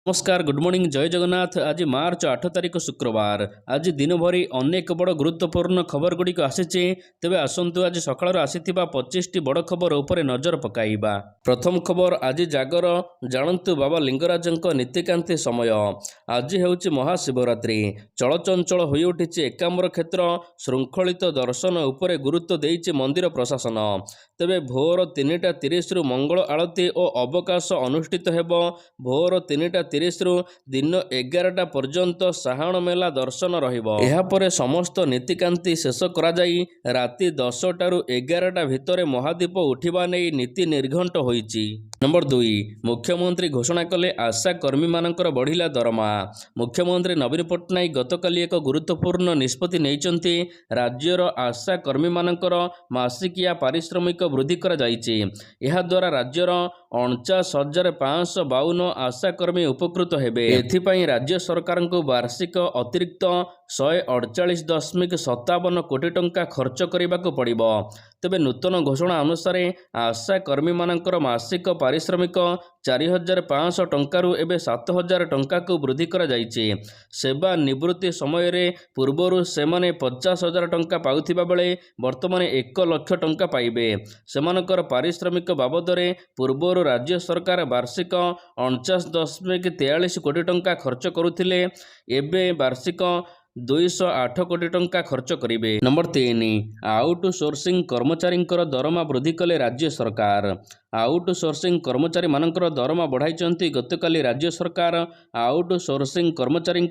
नमस्कार good morning जय जगन्नाथ। आज मार्च 8 तारिख शुक्रवार। आज दिन भरी अनेक बड़ गुरुत्वपूर्ण खबर गुड़िक आसी। तेबे आसतु आज सकाळ आसीथिबा 25टी बड़ खबर उपरे नजर पकाइबा। प्रथम खबर आज जागर जानतु बाबा लिंगराजंक नीतिकांति समय। आज हेउची महाशिवरात्रि। चलचंचल होई उठिछि एकाम्र क्षेत्र। श्रृंखलित दर्शन उपरे गुरुत्व देइछि मंदिर प्रशासन। तेबे भोर 3:30 रु मंगल आळती और अवकाश अनुष्ठित हेब। भोर 3:30 रु दिन 11टा पर्यंत साहाण मेला दर्शन रहिबो। एहा परे समस्त नीतिकांति शेष करा जाई राति 10टा रु 11टा भितरे महादीप उठिबा नै नीति निर्घंट होईची। नंबर 2 मुख्यमंत्री घोषणा कले आशा कर्मी मानकर बढ़िला दरमा। मुख्यमंत्री नवीन पट्टनायक गतकाली एक गुरुत्वपूर्ण निष्पत्ति नैचंती। राज्यर आशा कर्मी मानकर मासिकिया पारिश्रमिक वृद्धि करा जाईची। एहा द्वारा राज्यर 49,552 आशा कर्मी उपकृत हेबे। एथिपाई राज्य सरकार को वार्षिक अतिरिक्त 148.57 कोटी टंका खर्च करने पड़िबो। तेबे नूतन घोषणा अनुसार आशा कर्मी मानकर मासिक पारिश्रमिक 4,500 टंकारु एबे 7,000 टंका को वृद्धि करा जाईची। सेवा निवृत्ति समय रे पूर्वरु सेमाने 50,000 टंका पाउथिबा बेले वर्तमान 1 लाख टंका पाइबे। सेमानकर पारिश्रमिक बाबदरे पूर्वरु राज्य सरकार वार्षिक 49.43 कोटी टंका खर्च करुथिले। एबे वार्षिक 208 कोटी टंका खर्च करिबे। नंबर 3 आउट सोर्सिंग कर्मचारी दरमा वृद्धि कले राज्य सरकार। आउट सोर्सिंग कर्मचारी मानकर दरमा बढ़ाई। गतकाली राज्य सरकार आउट सोर्सिंग कर्मचारी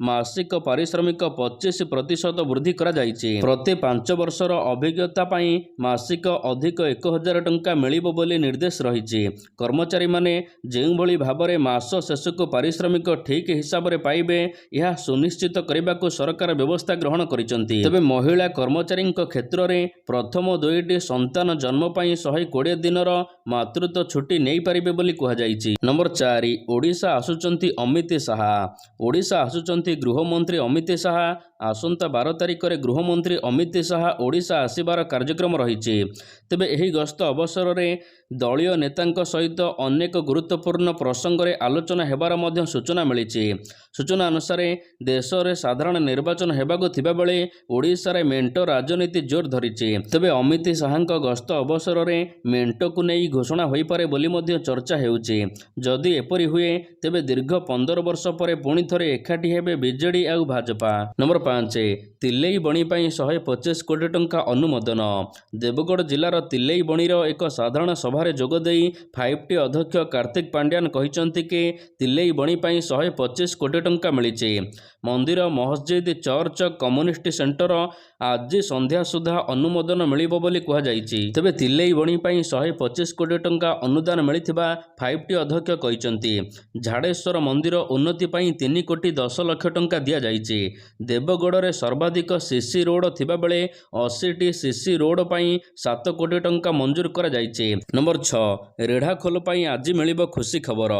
मासिक पारिश्रमिक 25% वृद्धि करा जायछि। प्रति 5 वर्षर अभिज्ञता पाई मासिक अधिक 1,000 टंका मिलिबो बोली निर्देश रहिछि। कर्मचारी माने जेउ भली भाबरे मास शेषको पारिश्रमिक ठीक हिसाब रे पाइबे यह सुनिश्चित करने को सरकार व्यवस्था ग्रहण करिसंती। तबे महिला कर्मचारी क्षेत्र में प्रथम 2टी संतान जन्म पाई 120 दिनर मातृत्व छुट्टी नहीं पारिबे बोली कहा जायछि। नंबर 4 ओडिशा आसुचंती अमित शाहा। ओडिशा आसुचंती गृहमंत्री अमित शाहा। आसंता 12 तारिख रे गृहमंत्री अमित शाहा ओडिशा आसिबार कार्यक्रम रहिछि। तेबे एही गस्त अवसर रे दलीय नेतांक सहित अनेक गुरुत्वपूर्ण प्रसंग रे आलोचना हेबार मध्य सूचना मिलिछि। सूचना अनुसार देश रे साधारण निर्वाचन हेबागु थिबा बेले ओडिशा रे मेंटो राजनीति जोर धरिछि। तेबे अमित शाहांक गस्त अवसर रे मेंटो को नै घोषणा होई पारे बोली मध्य चर्चा हेउछि। जदि एपरि हुए तेबे दीर्घ 15 वर्ष परे पुणी थरे एकाठी हेबे बीजेडी आउ भाजपा। नंबर 5 तिल्लेई बणी पाई 125 कोटी टंका अनुमोदन। देवगढ़ जिलार तिल्लेई बणीर एक साधारण सभा रे जोग देई 5T अध्यक्ष कार्तिक पांड्यान कहिसंती कि तिल्लेई बणी पाई 125 कोटी टंका मिलिछि। मंदिर मस्जिद चर्च कम्युनिटी सेंटर आज संध्या सुधा अनुमोदन मिलिबो बोली कहा जायछि। तबे तिल्लेई बणी पाई 125 कोटी टंका अनुदान मिलिथिबा 5T अध्यक्ष कहिसंती। झाड़ेश्वर मंदिर उन्नति पाई 3 कोटी 10 लाख टंका दिया जायछि। देवगढ़ रे सर्वाधिक सीसी रोड थिबा बेले 80टी सीसी रोड पाई 7 कोटी टंका मंजूर करा जायछि। नंबर 6 रेढ़ाखोल पाई आज मिलिबो खुशी खबर।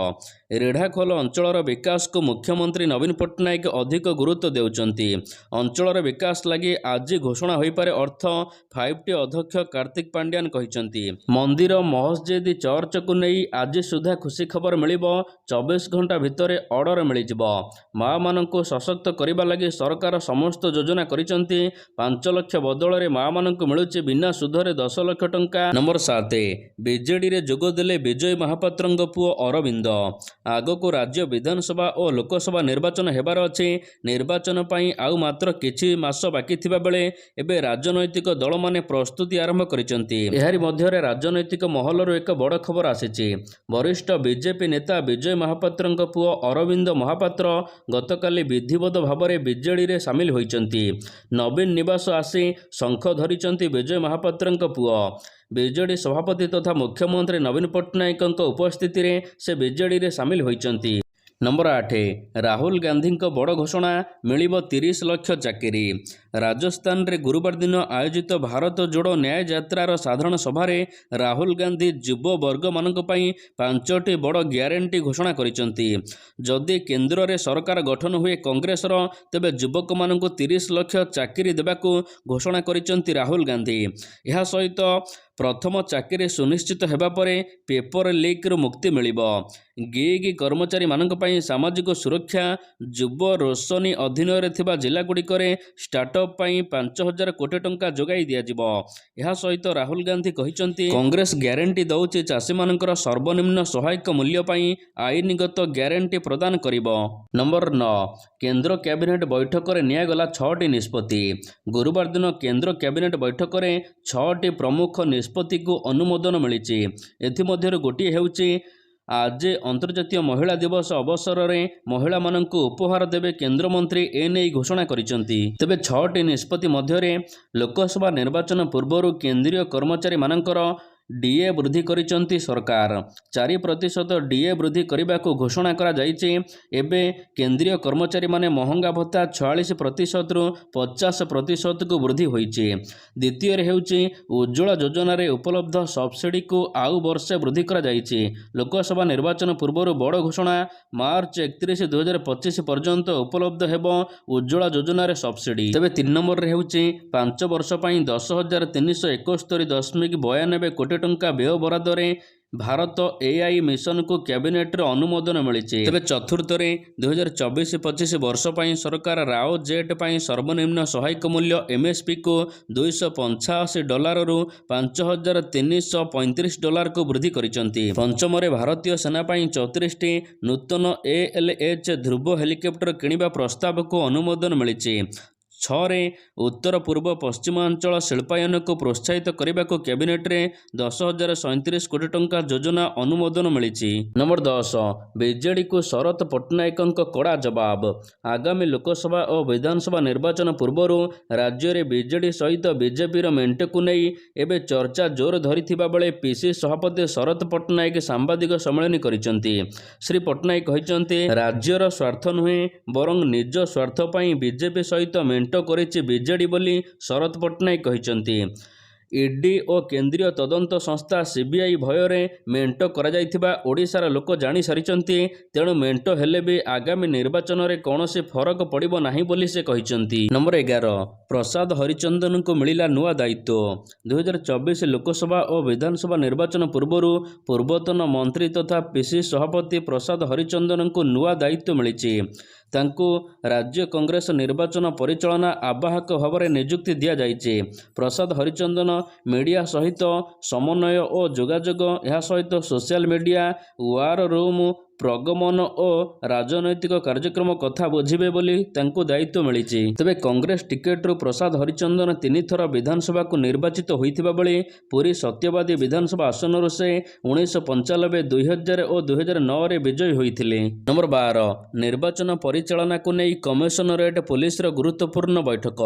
रेढ़ाखोल अंचलर विकास को मुख्यमंत्री नवीन पट्टनायक अधिक गुरुत्व देउचंती। अंचलर विकास लगी आज घोषणा होई पारे अर्थ 5T अध्यक्ष कार्तिक पांड्यान कहिसंती। मंदिर मस्जिद चर्च को नहीं आज सुधा खुशी खबर मिलिबो। 24 घंटा भितरे ऑर्डर मिलिजिबो। माँ माननको सशक्त करिबा लगी सरकार समस्त योजना करिसंती। 5 लाख बदल रे माँ माननको मिलुछि बिना सुधरे 10 लाख टंका। नंबर 7 बीजेडी रे जोग देले विजय महापात्रंग पुओ अरविंद। आगको राज्य विधानसभा और लोकसभा निर्वाचन हेबार अछि। निर्वाचन पाई आउ मात्र किछि मास बाकी थिबा बेले एबे राजनैतिक दल माने प्रस्तुति आरंभ करिसंती। एहारी मध्यरे राजनैतिक महलर एक बड़ खबर आसिछि। वरिष्ठ बीजेपी नेता विजय महापात्रंक पुओ अरविंद महापात्र गतकाली विधिवत भावरे बीजेडी रे सामिल होइचंती। नवीन निवास आसी शंख धरिचंती विजय महापात्रंक पुओ। बीजेडी सभापति तथा मुख्यमंत्री नवीन पट्टनायक उपस्थिति रे से बीजेडी रे सामिल होइचंती। नंबर 8 राहुल गांधी बड़ घोषणा मिलिबो 30 लाख चाकरी। ରାଜସ୍ଥାନରେ ଗୁରୁବାର ଦିନ ଆୟୋଜିତ ଭାରତ ଯୋଡ଼ୋ ନ୍ୟାୟ ଯାତ୍ରାର ସାଧାରଣ ସଭାରେ ରାହୁଲ ଗାନ୍ଧୀ ଯୁବବର୍ଗମାନଙ୍କ ପାଇଁ 5ଟି ବଡ଼ ଗ୍ୟାରେଣ୍ଟି ଘୋଷଣା କରିଛନ୍ତି। ଯଦି କେନ୍ଦ୍ରରେ ସରକାର ଗଠନ ହୁଏ କଂଗ୍ରେସର, ତେବେ ଯୁବକମାନଙ୍କୁ 30 ଲକ୍ଷ ଚାକିରି ଦେବାକୁ ଘୋଷଣା କରିଛନ୍ତି ରାହୁଲ ଗାନ୍ଧୀ। ଏହା ସହିତ ପ୍ରଥମ ଚାକିରି ସୁନିଶ୍ଚିତ ହେବା ପରେ ପେପର ଲିକ୍ରୁ ମୁକ୍ତି ମିଳିବ। ଗିଗ୍ କର୍ମଚାରୀମାନଙ୍କ ପାଇଁ ସାମାଜିକ ସୁରକ୍ଷା, ଯୁବ ରୋଶନୀ ଅଧୀନରେ ଥିବା ଜିଲ୍ଲାଗୁଡ଼ିକରେ ଷ୍ଟାର୍ଟଅପ୍ ପାଇଁ 5,000 କୋଟି ଟଙ୍କା ଯୋଗାଇ ଦିଆଯିବ। ଏହା ସହିତ ରାହୁଲ ଗାନ୍ଧୀ କହିଛନ୍ତି, କଂଗ୍ରେସ ଗ୍ୟାରେଣ୍ଟି ଦେଉଛି ଚାଷୀମାନଙ୍କର ସର୍ବନିମ୍ନ ସହାୟକ ମୂଲ୍ୟ ପାଇଁ ଆଇନଗତ ଗ୍ୟାରେଣ୍ଟି ପ୍ରଦାନ କରିବ। ନମ୍ବର 9, କେନ୍ଦ୍ର କ୍ୟାବିନେଟ୍ ବୈଠକରେ ନିଆଗଲା 6ଟି ନିଷ୍ପତ୍ତି। ଗୁରୁବାର ଦିନ କେନ୍ଦ୍ର କ୍ୟାବିନେଟ୍ ବୈଠକରେ 6ଟି ପ୍ରମୁଖ ନିଷ୍ପତ୍ତିକୁ ଅନୁମୋଦନ ମିଳିଛି। ଏଥିମଧ୍ୟରୁ ଗୋଟିଏ ହେଉଛି ଆଜି ଅନ୍ତର୍ଜାତୀୟ ମହିଳା ଦିବସ ଅବସରରେ ମହିଳାମାନଙ୍କୁ ଉପହାର ଦେବେ କେନ୍ଦ୍ରମନ୍ତ୍ରୀ ଏନେଇ ଘୋଷଣା କରିଛନ୍ତି। ତେବେ 6ଟି ନିଷ୍ପତ୍ତି ମଧ୍ୟରେ ଲୋକସଭା ନିର୍ବାଚନ ପୂର୍ବରୁ କେନ୍ଦ୍ରୀୟ କର୍ମଚାରୀମାନଙ୍କର ଡିଏ ବୃଦ୍ଧି କରିଛନ୍ତି ସରକାର। 4% ଡିଏ ବୃଦ୍ଧି କରିବାକୁ ଘୋଷଣା କରାଯାଇଛି। ଏବେ କେନ୍ଦ୍ରୀୟ କର୍ମଚାରୀମାନେ ମହଙ୍ଗା ଭତ୍ତା 46%ରୁ 50%କୁ ବୃଦ୍ଧି ହୋଇଛି। ଦ୍ୱିତୀୟରେ ହେଉଛି ଉଜ୍ଜ୍ୱଳା ଯୋଜନାରେ ଉପଲବ୍ଧ ସବସିଡିକୁ ଆଉ ବର୍ଷେ ବୃଦ୍ଧି କରାଯାଇଛି। ଲୋକସଭା ନିର୍ବାଚନ ପୂର୍ବରୁ ବଡ଼ ଘୋଷଣା, ମାର୍ଚ୍ଚ 31, 2025 ପର୍ଯ୍ୟନ୍ତ ଉପଲବ୍ଧ ହେବ ଉଜ୍ଜ୍ୱଳା ଯୋଜନାରେ ସବସିଡି। ତେବେ 3 ନମ୍ବରରେ ହେଉଛି 5 ବର୍ଷ ପାଇଁ 10,371.92 କୋଟି ଟଙ୍କା ବ୍ୟୟ ବରାଦରେ ଭାରତ ଏଆଇ ମିଶନକୁ କ୍ୟାବିନେଟ୍ର ଅନୁମୋଦନ ମିଳିଛି। ତେବେ ଚତୁର୍ଥରେ 2024-25 ବର୍ଷ ପାଇଁ ସରକାର ରାଓ ଜେଟ୍ ପାଇଁ ସର୍ବନିମ୍ନ ସହାୟକ ମୂଲ୍ୟ MSPକୁ $285ରୁ $5,335କୁ ବୃଦ୍ଧି କରିଛନ୍ତି। ପଞ୍ଚମରେ ଭାରତୀୟ ସେନା ପାଇଁ 34ଟି ନୂତନ ALH ଧ୍ରୁବ ହେଲିକପ୍ଟର କିଣିବା ପ୍ରସ୍ତାବକୁ ଅନୁମୋଦନ ମିଳିଛି। 6ରେ ଉତ୍ତର ପୂର୍ବ ପଶ୍ଚିମାଞ୍ଚଳ ଶିଳ୍ପାୟନକୁ ପ୍ରୋତ୍ସାହିତ କରିବାକୁ କ୍ୟାବିନେଟ୍ରେ 10,037 କୋଟି ଟଙ୍କା ଯୋଜନା ଅନୁମୋଦନ ମିଳିଛି। ନମ୍ବର 10, ବିଜେଡିକୁ ଶରତ ପଟ୍ଟନାୟକଙ୍କ କଡ଼ା ଜବାବ। ଆଗାମୀ ଲୋକସଭା ଓ ବିଧାନସଭା ନିର୍ବାଚନ ପୂର୍ବରୁ ରାଜ୍ୟରେ ବିଜେଡି ସହିତ ବିଜେପିର ମେଣ୍ଟକୁ ନେଇ ଏବେ ଚର୍ଚ୍ଚା ଜୋର ଧରିଥିବା ବେଳେ ପିସି ସଭାପତି ଶରତ ପଟ୍ଟନାୟକ ସାମ୍ବାଦିକ ସମ୍ମିଳନୀ କରିଛନ୍ତି। ଶ୍ରୀ ପଟ୍ଟନାୟକ କହିଛନ୍ତି, ରାଜ୍ୟର ସ୍ୱାର୍ଥ ନୁହେଁ ବରଂ ନିଜ ସ୍ୱାର୍ଥ ପାଇଁ ବିଜେପି ସହିତ ମେଣ୍ଟ କରିଛି ବିଜେଡି ବୋଲି ଶରତ ପଟ୍ଟନାୟକ କହିଛନ୍ତି। ଇଡି ଓ କେନ୍ଦ୍ରୀୟ ତଦନ୍ତ ସଂସ୍ଥା ସିବିଆଇ ଭୟରେ ମେଣ୍ଟ କରାଯାଇଥିବା ଓଡ଼ିଶାର ଲୋକ ଜାଣିସାରିଛନ୍ତି। ତେଣୁ ମେଣ୍ଟ ହେଲେ ବି ଆଗାମୀ ନିର୍ବାଚନରେ କୌଣସି ଫରକ ପଡ଼ିବ ନାହିଁ ବୋଲି ସେ କହିଛନ୍ତି। ନମ୍ବର 11, ପ୍ରସାଦ ହରିଚନ୍ଦନଙ୍କୁ ମିଳିଲା ନୂଆ ଦାୟିତ୍ୱ। 2024 ଲୋକସଭା ଓ ବିଧାନସଭା ନିର୍ବାଚନ ପୂର୍ବରୁ ପୂର୍ବତନ ମନ୍ତ୍ରୀ ତଥା ପିସି ସଭାପତି ପ୍ରସାଦ ହରିଚନ୍ଦନଙ୍କୁ ନୂଆ ଦାୟିତ୍ୱ ମିଳିଛି। ତାଙ୍କୁ ରାଜ୍ୟ କଂଗ୍ରେସ ନିର୍ବାଚନ ପରିଚାଳନା ଆବାହକ ଭାବରେ ନିଯୁକ୍ତି ଦିଆଯାଇଛି। ପ୍ରସାଦ ହରିଚନ୍ଦନ ମିଡ଼ିଆ ସହିତ ସମନ୍ୱୟ ଓ ଯୋଗାଯୋଗ, ଏହା ସହିତ ସୋସିଆଲ ମିଡ଼ିଆ, ୱାର ରୁମ୍, ପ୍ରଗମନ ଓ ରାଜନୈତିକ କାର୍ଯ୍ୟକ୍ରମ କଥା ବୁଝିବେ ବୋଲି ତାଙ୍କୁ ଦାୟିତ୍ୱ ମିଳିଛି। ତେବେ କଂଗ୍ରେସ ଟିକେଟରୁ ପ୍ରସାଦ ହରିଚନ୍ଦନ 3 ଥର ବିଧାନସଭାକୁ ନିର୍ବାଚିତ ହୋଇଥିବା ବେଳେ ପୁରୀ ସତ୍ୟବାଦୀ ବିଧାନସଭା ଆସନରୁ ସେ 1995, 2000 ଓ 2009ରେ ବିଜୟୀ ହୋଇଥିଲେ। ନମ୍ବର 12, ନିର୍ବାଚନ ପରିଚାଳନାକୁ ନେଇ କମିଶନରେଟ୍ ପୁଲିସର ଗୁରୁତ୍ୱପୂର୍ଣ୍ଣ ବୈଠକ।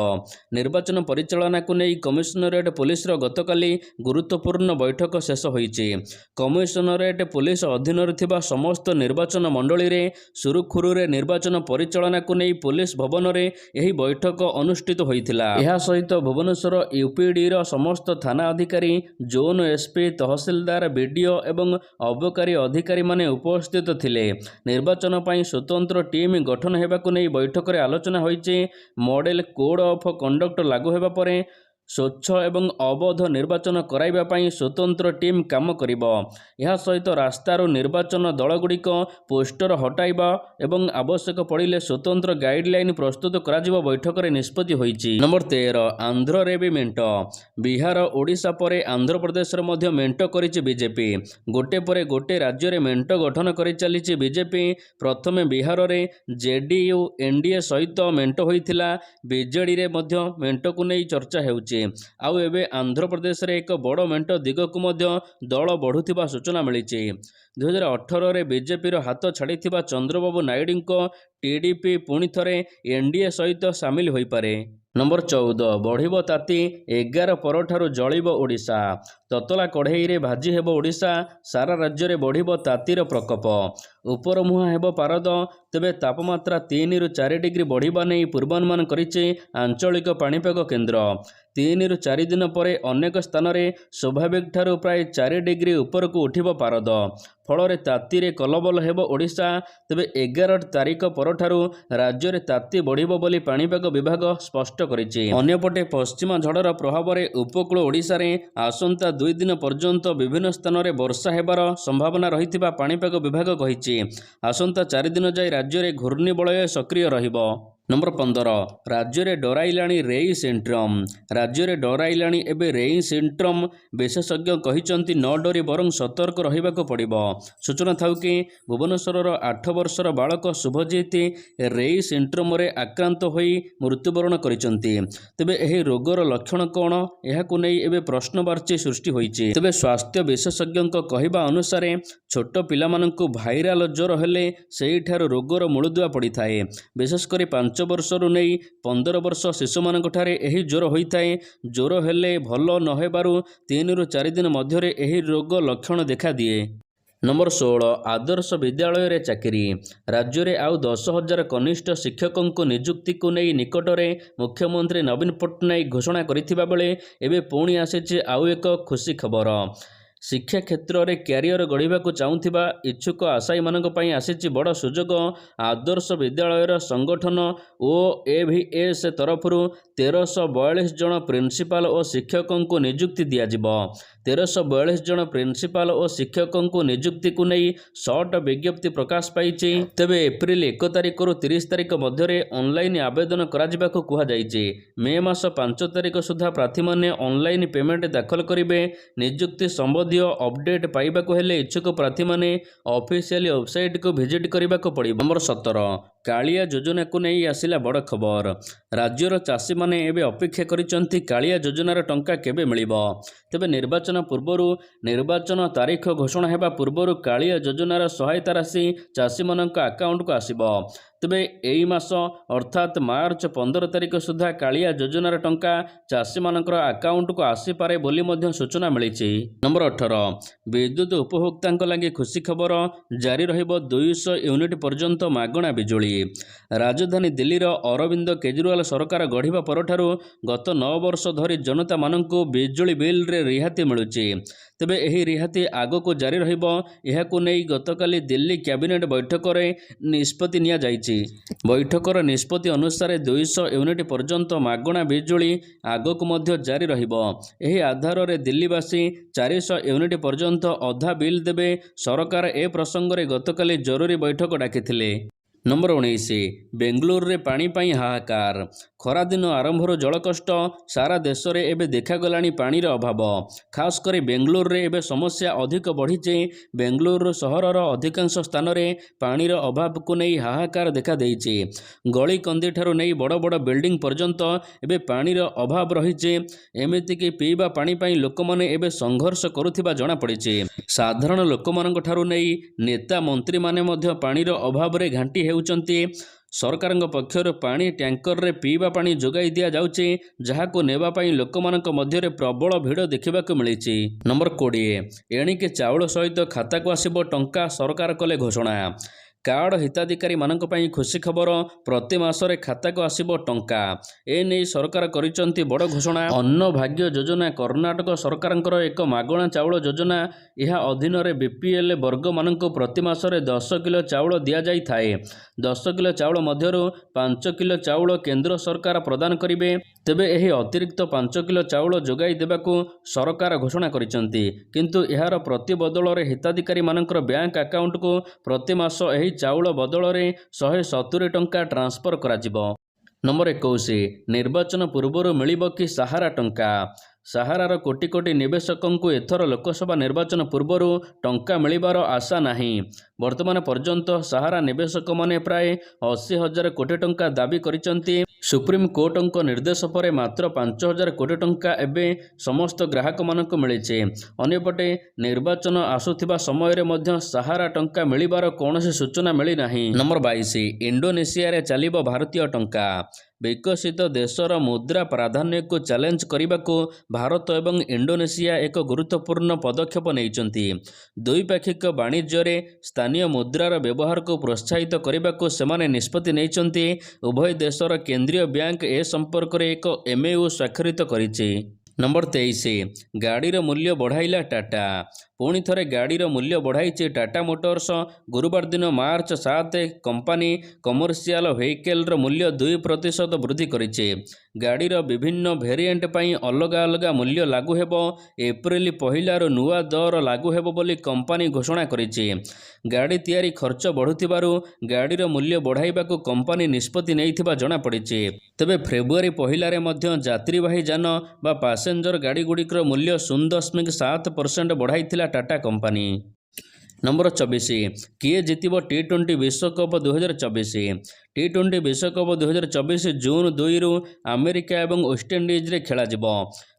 ନିର୍ବାଚନ ପରିଚାଳନାକୁ ନେଇ କମିଶନରେଟ୍ ପୁଲିସର ଗତକାଲି ଗୁରୁତ୍ୱପୂର୍ଣ୍ଣ ବୈଠକ ଶେଷ ହୋଇଛି। କମିଶନରେଟ୍ ପୁଲିସ ଅଧୀନରେ ଥିବା ସମସ୍ତ ନିର୍ବାଚନ ମଣ୍ଡଳୀରେ ସୁରୁଖୁରୁରେ ନିର୍ବାଚନ ପରିଚାଳନାକୁ ନେଇ ପୁଲିସ ଭବନରେ ଏହି ବୈଠକ ଅନୁଷ୍ଠିତ ହୋଇଥିଲା। ଏହା ସହିତ ଭୁବନେଶ୍ୱର ୟୁପିଡିର ସମସ୍ତ ଥାନା ଅଧିକାରୀ, ଜୋନ୍ ଏସ୍ପି, ତହସିଲଦାର, ବିଡିଓ ଏବଂ ଅବକାରୀ ଅଧିକାରୀମାନେ ଉପସ୍ଥିତ ଥିଲେ। ନିର୍ବାଚନ ପାଇଁ ସ୍ୱତନ୍ତ୍ର ଟିମ୍ ଗଠନ ହେବାକୁ ନେଇ ବୈଠକରେ ଆଲୋଚନା ହୋଇଛି। ମଡେଲ କୋଡ୍ ଅଫ୍ କଣ୍ଡକ୍ଟ ଲାଗୁ ହେବା ପରେ ସ୍ୱଚ୍ଛ ଏବଂ ଅବାଧ ନିର୍ବାଚନ କରାଇବା ପାଇଁ ସ୍ୱତନ୍ତ୍ର ଟିମ୍ କାମ କରିବ। ଏହା ସହିତ ରାସ୍ତାରୁ ନିର୍ବାଚନ ଦଳଗୁଡ଼ିକ ପୋଷ୍ଟର ହଟାଇବା ଏବଂ ଆବଶ୍ୟକ ପଡ଼ିଲେ ସ୍ୱତନ୍ତ୍ର ଗାଇଡଲାଇନ୍ ପ୍ରସ୍ତୁତ କରାଯିବ ବୈଠକରେ ନିଷ୍ପତ୍ତି ହୋଇଛି। ନମ୍ବର 13, ଆନ୍ଧ୍ରରେ ବି ମେଣ୍ଟ। ବିହାର, ଓଡ଼ିଶା ପରେ ଆନ୍ଧ୍ରପ୍ରଦେଶରେ ମଧ୍ୟ ମେଣ୍ଟ କରିଛି ବିଜେପି। ଗୋଟେ ପରେ ଗୋଟେ ରାଜ୍ୟରେ ମେଣ୍ଟ ଗଠନ କରିଚାଲିଛି ବିଜେପି। ପ୍ରଥମେ ବିହାରରେ ଜେଡିୟୁ ଏନ୍ଡିଏ ସହିତ ମେଣ୍ଟ ହୋଇଥିଲା। ବିଜେଡିରେ ମଧ୍ୟ ମେଣ୍ଟକୁ ନେଇ ଚର୍ଚ୍ଚା ହେଉଛି। ଆଉ ଏବେ ଆନ୍ଧ୍ରପ୍ରଦେଶରେ ଏକ ବଡ଼ ମେଣ୍ଟ ଦିଗକୁ ମଧ୍ୟ ଦଳ ବଢ଼ୁଥିବା ସୂଚନା ମିଳିଛି। 2018ରେ ବିଜେପିର ହାତ ଛାଡ଼ିଥିବା ଚନ୍ଦ୍ରବାବୁ ନାଇଡୁଙ୍କ ଟିଡିପି ପୁଣି ଥରେ ଏନ୍ଡିଏ ସହିତ ସାମିଲ ହୋଇପାରେ। ନମ୍ବର 14 ବଢ଼ିବ ତାତି 11 ପରଠାରୁ ଜଳିବ ଓଡ଼ିଶା। ତତଲା କଢ଼େଇରେ ଭାଜି ହେବ ଓଡ଼ିଶା। ସାରା ରାଜ୍ୟରେ ବଢ଼ିବ ତାତିର ପ୍ରକୋପ। ଉପର ମୁହାଁ ହେବ ପାରଦ। ତେବେ ତାପମାତ୍ରା 3ରୁ 4 ଡିଗ୍ରୀ ବଢ଼ିବା ନେଇ ପୂର୍ବାନୁମାନ କରିଛି ଆଞ୍ଚଳିକ ପାଣିପାଗ କେନ୍ଦ୍ର। 3ରୁ 4 ଦିନ ପରେ ଅନେକ ସ୍ଥାନରେ ସ୍ୱାଭାବିକଠାରୁ ପ୍ରାୟ 4 ଡିଗ୍ରୀ ଉପରକୁ ଉଠିବ ପାରଦ। ଫଳରେ ତାତିରେ କଲବଲ ହେବ ଓଡ଼ିଶା। ତେବେ 11 ତାରିଖ ପରଠାରୁ ରାଜ୍ୟରେ ତାତି ବଢ଼ିବ ବୋଲି ପାଣିପାଗ ବିଭାଗ ସ୍ପଷ୍ଟ କରିଛି। ଅନ୍ୟପଟେ ପଶ୍ଚିମ ଝଡ଼ର ପ୍ରଭାବରେ ଉପକୂଳ ଓଡ଼ିଶାରେ ଆସନ୍ତା 2 ଦିନ ପର୍ଯ୍ୟନ୍ତ ବିଭିନ୍ନ ସ୍ଥାନରେ ବର୍ଷା ହେବାର ସମ୍ଭାବନା ରହିଥିବା ପାଣିପାଗ ବିଭାଗ କହିଛି। ଆସନ୍ତା 4 ଦିନ ଯାଏ ରାଜ୍ୟରେ ଘୂର୍ଣ୍ଣିବଳୟ ସକ୍ରିୟ ରହିବ। ନମ୍ବର 15 ରାଜ୍ୟରେ ଡରାଇଲାଣି ରେଇ ସିଣ୍ଡ୍ରୋମ। ରାଜ୍ୟରେ ଡରାଇଲାଣି ଏବେ ରେଇ ସିଣ୍ଡ୍ରୋମ। ବିଶେଷଜ୍ଞ କହିଛନ୍ତି ନ ଡରି ବରଂ ସତର୍କ ରହିବାକୁ ପଡ଼ିବ। ସୂଚନା ଥାଉ କି ଭୁବନେଶ୍ୱରର 8 ବର୍ଷର ବାଳକ ଶୁଭଜିତ ରେଇ ସିଣ୍ଡ୍ରୋମରେ ଆକ୍ରାନ୍ତ ହୋଇ ମୃତ୍ୟୁବରଣ କରିଛନ୍ତି। ତେବେ ଏହି ରୋଗର ଲକ୍ଷଣ କ'ଣ, ଏହାକୁ ନେଇ ଏବେ ପ୍ରଶ୍ନବାଚୀ ସୃଷ୍ଟି ହୋଇଛି। ତେବେ ସ୍ୱାସ୍ଥ୍ୟ ବିଶେଷଜ୍ଞଙ୍କ କହିବା ଅନୁସାରେ ଛୋଟ ପିଲାମାନଙ୍କୁ ଭାଇରାଲ ଜ୍ୱର ହେଲେ ସେହିଠାରୁ ରୋଗର ମୂଳଦୁଆ ପଡ଼ିଥାଏ। ବିଶେଷ କରି 5 ବର୍ଷରୁ ନେଇ 15 ବର୍ଷ ଶିଶୁମାନଙ୍କଠାରେ ଏହି ଜ୍ୱର ହୋଇଥାଏ। ଜ୍ୱର ହେଲେ ଭଲ ନ ହେବାରୁ 3ରୁ 4 ଦିନ ମଧ୍ୟରେ ଏହି ରୋଗ ଲକ୍ଷଣ ଦେଖାଦିଏ। ନମ୍ବର 16 ଆଦର୍ଶ ବିଦ୍ୟାଳୟରେ ଚାକିରି। ରାଜ୍ୟରେ ଆଉ 10,000 କନିଷ୍ଠ ଶିକ୍ଷକଙ୍କୁ ନିଯୁକ୍ତିକୁ ନେଇ ନିକଟରେ ମୁଖ୍ୟମନ୍ତ୍ରୀ ନବୀନ ପଟ୍ଟନାୟକ ଘୋଷଣା କରିଥିବା ବେଳେ ଏବେ ପୁଣି ଆସିଛି ଆଉ ଏକ ଖୁସି ଖବର। ଶିକ୍ଷା କ୍ଷେତ୍ରରେ କ୍ୟାରିୟର ଗଢ଼ିବାକୁ ଚାହୁଁଥିବା ଇଚ୍ଛୁକ ଆଶାୟୀମାନଙ୍କ ପାଇଁ ଆସିଛି ବଡ଼ ସୁଯୋଗ। ଆଦର୍ଶ ବିଦ୍ୟାଳୟର ସଂଗଠନ OAVS ତରଫରୁ 1342 ଜଣ ପ୍ରିନ୍ସିପାଲ ଓ ଶିକ୍ଷକଙ୍କୁ ନିଯୁକ୍ତି ଦିଆଯିବ। 1342 ଜଣ ପ୍ରିନ୍ସିପାଲ ଓ ଶିକ୍ଷକଙ୍କୁ ନିଯୁକ୍ତିକୁ ନେଇ ସର୍ଟ ବିଜ୍ଞପ୍ତି ପ୍ରକାଶ ପାଇଛି। ତେବେ ଏପ୍ରିଲ 1 ତାରିଖରୁ 30 ତାରିଖ ମଧ୍ୟରେ ଅନଲାଇନ୍ ଆବେଦନ କରାଯିବାକୁ କୁହାଯାଇଛି। ମେ ମାସ 5 ତାରିଖ ସୁଦ୍ଧା ପ୍ରାର୍ଥୀମାନେ ଅନଲାଇନ୍ ପେମେଣ୍ଟ ଦାଖଲ କରିବେ। ନିଯୁକ୍ତି ସମ୍ବନ୍ଧୀୟ ଅପଡେଟ୍ ପାଇବାକୁ ହେଲେ ଇଚ୍ଛୁକ ପ୍ରାର୍ଥୀମାନେ ଅଫିସିଆଲି ୱେବସାଇଟକୁ ଭିଜିଟ୍ କରିବାକୁ ପଡ଼ିବ। ନମ୍ବର 17 କାଳିଆ ଯୋଜନାକୁ ନେଇ ଆସିଲା ବଡ଼ ଖବର। ରାଜ୍ୟର ଚାଷୀମାନେ ଏବେ ଅପେକ୍ଷା କରିଛନ୍ତି କାଳିଆ ଯୋଜନାର ଟଙ୍କା କେବେ ମିଳିବ। ତେବେ ନିର୍ବାଚନ ତାରିଖ ଘୋଷଣା ହେବା ପୂର୍ବରୁ କାଳିଆ ଯୋଜନାର ସହାୟତା ରାଶି ଚାଷୀମାନଙ୍କ ଆକାଉଣ୍ଟକୁ ଆସିବ। ତେବେ ଏହି ମାସ ଅର୍ଥାତ୍ ମାର୍ଚ୍ଚ 15 ତାରିଖ ସୁଦ୍ଧା କାଳିଆ ଯୋଜନାର ଟଙ୍କା ଚାଷୀମାନଙ୍କର ଆକାଉଣ୍ଟକୁ ଆସିପାରେ ବୋଲି ମଧ୍ୟ ସୂଚନା ମିଳିଛି। ନମ୍ବର 18 ବିଦ୍ୟୁତ୍ ଉପଭୋକ୍ତାଙ୍କ ଲାଗି ଖୁସି ଖବର। ଜାରି ରହିବ 200 ୟୁନିଟ୍ ପର୍ଯ୍ୟନ୍ତ ମାଗଣା ବିଜୁଳି। ରାଜଧାନୀ ଦିଲ୍ଲୀର ଅରବିନ୍ଦ କେଜରିୱାଲ ସରକାର ଗଢ଼ିବା ପରଠାରୁ ଗତ 9 ବର୍ଷ ଧରି ଜନତାମାନଙ୍କୁ ବିଜୁଳି ବିଲ୍ରେ ରିହାତି ମିଳୁଛି। ତେବେ ଏହି ରିହାତି ଆଗକୁ ଜାରି ରହିବ। ଏହାକୁ ନେଇ ଗତକାଲି ଦିଲ୍ଲୀ କ୍ୟାବିନେଟ ବୈଠକରେ ନିଷ୍ପତ୍ତି ନିଆଯାଇଛି। ବୈଠକର ନିଷ୍ପତ୍ତି ଅନୁସାରେ 200 ୟୁନିଟ୍ ପର୍ଯ୍ୟନ୍ତ ମାଗଣା ବିଜୁଳି ଆଗକୁ ମଧ୍ୟ ଜାରି ରହିବ। ଏହି ଆଧାରରେ ଦିଲ୍ଲୀବାସୀ 400 ୟୁନିଟ୍ ପର୍ଯ୍ୟନ୍ତ ଅଧା ବିଲ୍ ଦେବେ। ସରକାର ଏ ପ୍ରସଙ୍ଗରେ ଗତକାଲି ଜରୁରୀ ବୈଠକ ଡାକିଥିଲେ। ନମ୍ବର 19 ବେଙ୍ଗାଲୁରୁରେ ପାଣି ପାଇଁ ହାହାକାର। ଖରାଦିନ ଆରମ୍ଭରୁ ଜଳକଷ୍ଟ। ସାରା ଦେଶରେ ଏବେ ଦେଖାଗଲାଣି ପାଣିର ଅଭାବ। ଖାସ୍ କରି ବେଙ୍ଗାଲୁରୁରେ ଏବେ ସମସ୍ୟା ଅଧିକ ବଢ଼ିଛି। ବେଙ୍ଗାଲୁରୁ ସହରର ଅଧିକାଂଶ ସ୍ଥାନରେ ପାଣିର ଅଭାବକୁ ନେଇ ହାହାକାର ଦେଖାଦେଇଛି। ଗଳି କନ୍ଦିଠାରୁ ନେଇ ବଡ଼ ବଡ଼ ବିଲ୍ଡିଂ ପର୍ଯ୍ୟନ୍ତ ଏବେ ପାଣିର ଅଭାବ ରହିଛି। ଏମିତିକି ପିଇବା ପାଣି ପାଇଁ ଲୋକମାନେ ଏବେ ସଂଘର୍ଷ କରୁଥିବା ଜଣାପଡ଼ିଛି। ସାଧାରଣ ଲୋକମାନଙ୍କ ଠାରୁ ନେଇ ନେତା ମନ୍ତ୍ରୀମାନେ ମଧ୍ୟ ପାଣିର ଅଭାବରେ ଘାଣ୍ଟି ହେଉଛନ୍ତି। ସରକାରଙ୍କ ପକ୍ଷରୁ ପାଣି ଟ୍ୟାଙ୍କରରେ ପିଇବା ପାଣି ଯୋଗାଇ ଦିଆଯାଉଛି, ଯାହାକୁ ନେବା ପାଇଁ ଲୋକମାନଙ୍କ ମଧ୍ୟରେ ପ୍ରବଳ ଭିଡ଼ ଦେଖିବାକୁ ମିଳିଛି। ନମ୍ବର 20 ଏଣିକି ଚାଉଳ ସହିତ ଖାତାକୁ ଆସିବ ଟଙ୍କା, ସରକାର କଲେ ଘୋଷଣା। କାର୍ଡ ହିତାଧିକାରୀମାନଙ୍କ ପାଇଁ ଖୁସି ଖବର। ପ୍ରତି ମାସରେ ଖାତାକୁ ଆସିବ ଟଙ୍କା। ଏନେଇ ସରକାର କରିଛନ୍ତି ବଡ଼ ଘୋଷଣା। ଅନ୍ନଭାଗ୍ୟ ଯୋଜନା କର୍ଣ୍ଣାଟକ ସରକାରଙ୍କର ଏକ ମାଗଣା ଚାଉଳ ଯୋଜନା। ଏହା ଅଧୀନରେ BPL ବର୍ଗମାନଙ୍କୁ ପ୍ରତି ମାସରେ 10 କିଲୋ ଚାଉଳ ଦିଆଯାଇଥାଏ। 10 କିଲୋ ଚାଉଳ ମଧ୍ୟରୁ 5 କିଲୋ ଚାଉଳ କେନ୍ଦ୍ର ସରକାର ପ୍ରଦାନ କରିବେ। ତେବେ ଏହି ଅତିରିକ୍ତ 5 କିଲୋ ଚାଉଳ ଯୋଗାଇ ଦେବାକୁ ସରକାର ଘୋଷଣା କରିଛନ୍ତି। କିନ୍ତୁ ଏହାର ପ୍ରତି ବଦଳରେ ହିତାଧିକାରୀମାନଙ୍କର ବ୍ୟାଙ୍କ ଆକାଉଣ୍ଟକୁ ପ୍ରତି ମାସ ଏହି ଚାଉଳ ବଦଳରେ 170 ଟଙ୍କା ଟ୍ରାନ୍ସଫର କରାଯିବ। ନମ୍ବର 21 ନିର୍ବାଚନ ପୂର୍ବରୁ ମିଳିବ କି ସାହାରା ଟଙ୍କା। ସାହାରାର କୋଟି କୋଟି ନିବେଶକଙ୍କୁ ଏଥର ଲୋକସଭା ନିର୍ବାଚନ ପୂର୍ବରୁ ଟଙ୍କା ମିଳିବାର ଆଶା ନାହିଁ। ବର୍ତ୍ତମାନ ପର୍ଯ୍ୟନ୍ତ ସାହାରା ନିବେଶକମାନେ ପ୍ରାୟ 80,000 କୋଟି ଟଙ୍କା ଦାବି କରିଛନ୍ତି। ସୁପ୍ରିମକୋର୍ଟଙ୍କ ନିର୍ଦ୍ଦେଶ ପରେ ମାତ୍ର 5,000 କୋଟି ଟଙ୍କା ଏବେ ସମସ୍ତ ଗ୍ରାହକମାନଙ୍କୁ ମିଳିଛି। ଅନ୍ୟପଟେ ନିର୍ବାଚନ ଆସୁଥିବା ସମୟରେ ମଧ୍ୟ ସାହାରା ଟଙ୍କା ମିଳିବାର କୌଣସି ସୂଚନା ମିଳିନାହିଁ। ନମ୍ବର 22 ଇଣ୍ଡୋନେସିଆରେ ଚାଲିବ ଭାରତୀୟ ଟଙ୍କା। ବିକଶିତ ଦେଶର ମୁଦ୍ରା ପ୍ରାଧାନ୍ୟକୁ ଚ୍ୟାଲେଞ୍ଜ କରିବାକୁ ଭାରତ ଏବଂ ଇଣ୍ଡୋନେସିଆ ଏକ ଗୁରୁତ୍ୱପୂର୍ଣ୍ଣ ପଦକ୍ଷେପ ନେଇଛନ୍ତି। ଦ୍ୱିପାକ୍ଷିକ ବାଣିଜ୍ୟରେ ସ୍ଥାନୀୟ ମୁଦ୍ରାର ବ୍ୟବହାରକୁ ପ୍ରୋତ୍ସାହିତ କରିବାକୁ ସେମାନେ ନିଷ୍ପତ୍ତି ନେଇଛନ୍ତି। ଉଭୟ ଦେଶର କେନ୍ଦ୍ରୀୟ ବ୍ୟାଙ୍କ ଏ ସମ୍ପର୍କରେ ଏକ MOU ସ୍ୱାକ୍ଷରିତ କରିଛି। ନମ୍ବର 23, ଗାଡ଼ିର ମୂଲ୍ୟ ବଢ଼ାଇଲା ଟାଟା। ପୁଣି ଥରେ ଗାଡ଼ିର ମୂଲ୍ୟ ବଢ଼ାଇଛି ଟାଟା ମୋଟର୍ସ। ଗୁରୁବାର ଦିନ ମାର୍ଚ୍ଚ 7 କମ୍ପାନୀ କମର୍ସିଆଲ ଭେହିକେଲର ମୂଲ୍ୟ 2% ବୃଦ୍ଧି କରିଛି। ଗାଡ଼ିର ବିଭିନ୍ନ ଭେରିଏଣ୍ଟ ପାଇଁ ଅଲଗା ଅଲଗା ମୂଲ୍ୟ ଲାଗୁ ହେବ। ଏପ୍ରିଲ 1ରୁ ନୂଆ ଦର ଲାଗୁ ହେବ ବୋଲି କମ୍ପାନୀ ଘୋଷଣା କରିଛି। ଗାଡ଼ି ତିଆରି ଖର୍ଚ୍ଚ ବଢ଼ୁଥିବାରୁ ଗାଡ଼ିର ମୂଲ୍ୟ ବଢ଼ାଇବାକୁ କମ୍ପାନୀ ନିଷ୍ପତ୍ତି ନେଇଥିବା ଜଣାପଡ଼ିଛି। ତେବେ ଫେବୃଆରୀ 1ରେ ମଧ୍ୟ ଯାତ୍ରୀବାହୀ ଯାନ ବା ପାସେଞ୍ଜର ଗାଡ଼ିଗୁଡ଼ିକର ମୂଲ୍ୟ 0.7% ବଢ଼ାଇଥିଲା ଟାଟା କମ୍ପାନୀ। ନମ୍ବର 24, କିଏ ଜିତିବ ଟି20 ବିଶ୍ୱକପ୍ 2024? ଟି20 ବିଶ୍ୱକପ୍ 2024 ଜୁନ୍ 2ରୁ ଆମେରିକା ଏବଂ ୱେଷ୍ଟଇଣ୍ଡିଜରେ ଖେଳାଯିବ।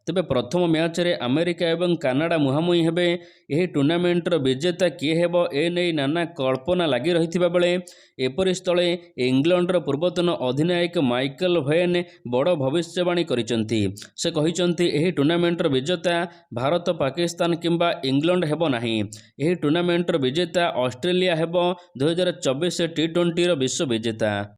ତେବେ ପ୍ରଥମ ମ୍ୟାଚରେ ଆମେରିକା ଏବଂ କାନାଡ଼ା ମୁହାଁମୁହିଁ ହେବେ। ଏହି ଟୁର୍ଣ୍ଣାମେଣ୍ଟର ବିଜେତା କିଏ ହେବ ଏ ନେଇ ନାନା କଳ୍ପନା ଲାଗି ରହିଥିବା ବେଳେ ଏପରି ସ୍ଥଳେ ଇଂଲଣ୍ଡର ପୂର୍ବତନ ଅଧିନାୟକ ମାଇକେଲ ଭେନ୍ ବଡ଼ ଭବିଷ୍ୟବାଣୀ କରିଛନ୍ତି। ସେ କହିଛନ୍ତି ଏହି ଟୁର୍ଣ୍ଣାମେଣ୍ଟର ବିଜେତା ଭାରତ, ପାକିସ୍ତାନ କିମ୍ବା ଇଂଲଣ୍ଡ ହେବ ନାହିଁ। ଏହି ଟୁର୍ଣ୍ଣାମେଣ୍ଟର ବିଜେତା ଅଷ୍ଟ୍ରେଲିଆ ହେବ 2024 ଟି20ର ବିଶ୍ୱ ବିଜେତା।